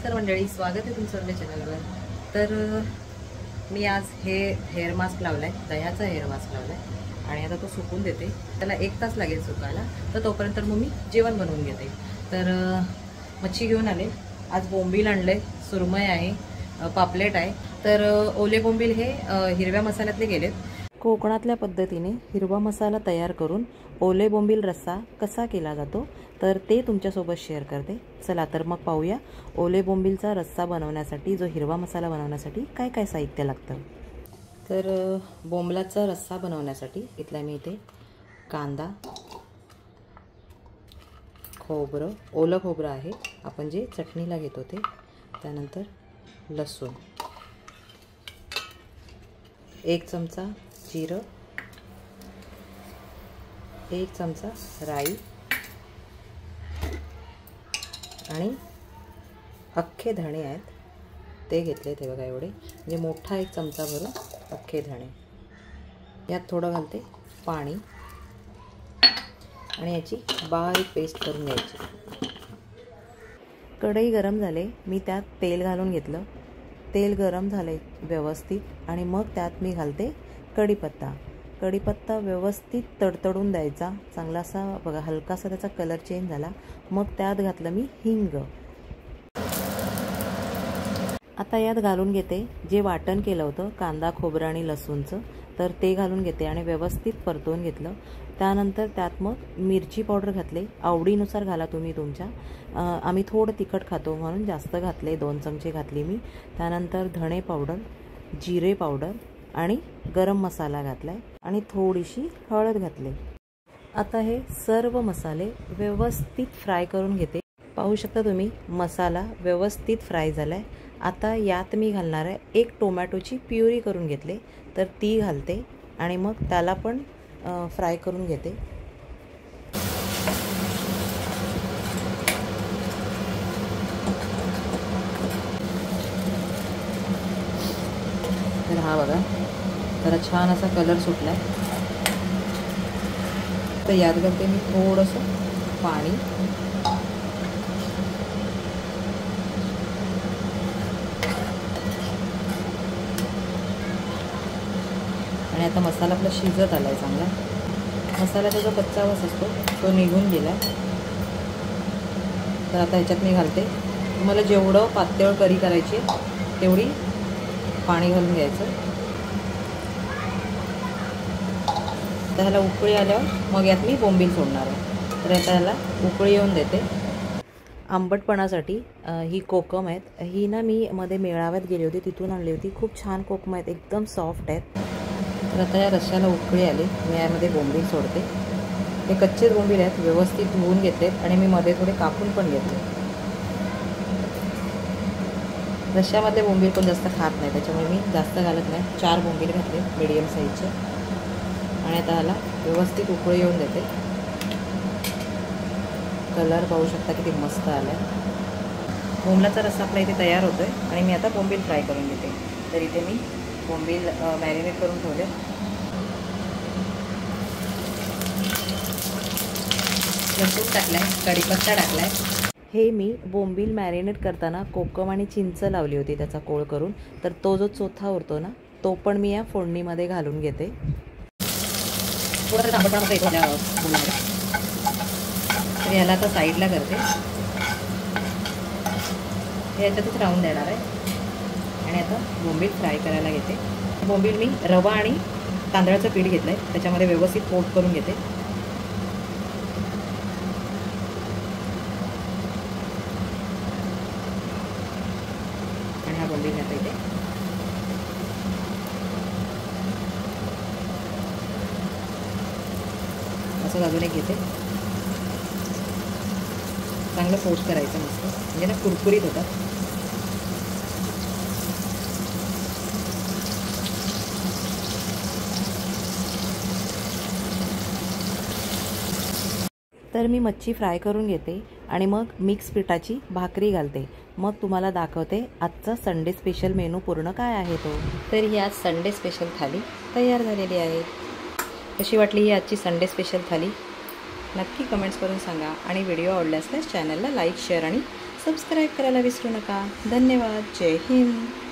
नमस्कार मंडळी, स्वागत आहे तुमचं आपल्या चॅनलवर. तर मी आज हेअर मास्क लावला आहे, दह्याचा हेअर मास्क लावला आहे आणि आता तो सुकून देते. त्याला 1 तास लागेल सुकायला, तर तोपर्यंत मग मी जेवण बनवून घेते. तर मच्छी घेऊन आले, आज बोंबील आणले, सुरमई आहे, पापलेट आहे. तर ओले बोंबील हे हिरव्या मसाल्यातले गेलेत. कोकणातल्या पद्धतीने हिरवा मसाला तयार करून ओले बोंबील रस्सा कसा केला जातो तर ते तुमच्यासोबत शेअर करते. चला तर मग पाहूया ओले बोंबीलचा रस्सा बनवण्यासाठी, जो हिरवा मसाला बनवण्यासाठी काय काय साहित्य लागतं. तर बोंबलाचा रस्सा बनवण्यासाठी इथला मी इथे कांदा, खोबरं, ओलं खोबरं आहे आपण जे चटणीला घेतो ते, त्यानंतर लसूण, 1 चमचा जिरं, 1 चमचा राई आणि अख्खे धणे आहेत ते घेतले. ते बघा एवढे, म्हणजे मोठा 1 चमचा भरून अख्खे धणे. यात थोडं घालते पाणी आणि याची बारीक पेस्ट करून घ्यायची. कढई गरम झाले, मी त्यात तेल घालून घेतलं. तेल गरम झाले व्यवस्थित आणि मग त्यात मी घालते कढीपत्ता. कढीपत्ता व्यवस्थित तडतडून द्यायचा, चांगला असा बघा हलकासा त्याचा कलर चेंज झाला. मग त्यात घातलं मी हिंग. आता यात घालून घेते जे वाटण केलं होतं कांदा, खोबरं आणि लसूणचं, तर ते घालून घेते आणि व्यवस्थित परतवून घेतलं. त्यानंतर त्यात मग मिरची पावडर घातले, आवडीनुसार घाला तुम्ही तुमच्या. आम्ही थोडं तिखट खातो म्हणून जास्त घातले, 2 चमचे घातली मी. त्यानंतर धणे पावडर, जिरे पावडर आणि गरम मसाला घातलाय आणि थोडीशी हळद घातली. आता हे सर्व मसाले व्यवस्थित फ्राय करून घेते. पाहू शकता तुम्ही मसाला व्यवस्थित फ्राय झालाय. आता यात मी घालणार आहे 1 टोमॅटोची प्युरी करून घेतले, तर ती घालते आणि मग त्याला पण फ्राय करून घेते. तर हा बघा जरा छान असा कलर सुटलाय. तर यात घालते मी थोडंसं पाणी आणि आता मसाला आपला शिजत आलाय चांगला. मसाल्याचा जो कच्चा वास असतो तो निघून गेला. तर आता ह्याच्यात मी घालते, तुम्हाला जेवढं पातळ करी करायची तेवढी पाणी घालून घ्यायचं. तर ह्याला उकळी आल्यावर मग यात मी बोंबील सोडणार आहे. तर आता ह्याला उकळी येऊन देते. आंबटपणासाठी ही कोकम आहेत, ही ना मी मध्ये मेळाव्यात गेली होती तिथून आणली होती. खूप छान कोकम आहेत, एकदम सॉफ्ट आहेत. तर आता या रश्श्याला उकळी आली, मी यामध्ये बोंबील सोडते. हे कच्चेच बोंबील आहेत, व्यवस्थित धुवून घेतलेत आणि मी मध्ये थोडे कापून पण घेतले. रश्श्यामधले बोंबील पण जास्त खात नाही, त्याच्यामुळे मी जास्त घालत नाही. 4 बोंबील घातले मीडियम साईजचे आणि आता ह्याला व्यवस्थित उकळी येऊन देते. कलर पाहू शकता किती मस्त आला आहे. बोंबलाचा रस्सा आपला इथे तयार होतो आहे आणि मी आता बोंबील फ्राय करून घेते. तर इथे मी बोंबील मॅरिनेट करून ठेवले. लसूण टाकलाय, कढीपत्ता टाकलाय. हे मी बोंबील मॅरिनेट करताना कोकम आणि चिंच लावली होती त्याचा कोळ करून, तर तो जो चोथा उरतो ना तो पण मी या फोडणीमध्ये घालून घेते. थोडंसं आंबटपणा येतो आपल्या बोंबीलमध्ये. तर याला आता साईडला करते, हे याच्यातच राहून देणार आहे. आणि आता बोंबील फ्राय करायला घेते. बोंबील मी रवा आणि तांदळाचं पीठ घेतलं आहे, त्याच्यामध्ये व्यवस्थित कोट करून घेते. आणि हा बोंबील घालते इथे. असं अजून एक घेते. चांगलं कोट करायचं मस्त, म्हणजे ना कुरकुरीत होतात. तर मी मच्छी फ्राय करून घेते आणि मग मिक्स पिठाची भाकरी घालते. मग तुम्हाला दाखवते आजचा संडे स्पेशल मेनू पूर्ण काय आहे तो. तर ही आज संडे स्पेशल थाली तयार झालेली आहे. कशी वाटली ही आजची संडे स्पेशल थाली नक्की कमेंट्स करून सांगा आणि व्हिडिओ आवडल्यास चॅनलला लाईक, शेअर आणि सबस्क्राईब करायला विसरू नका. धन्यवाद. जय हिंद.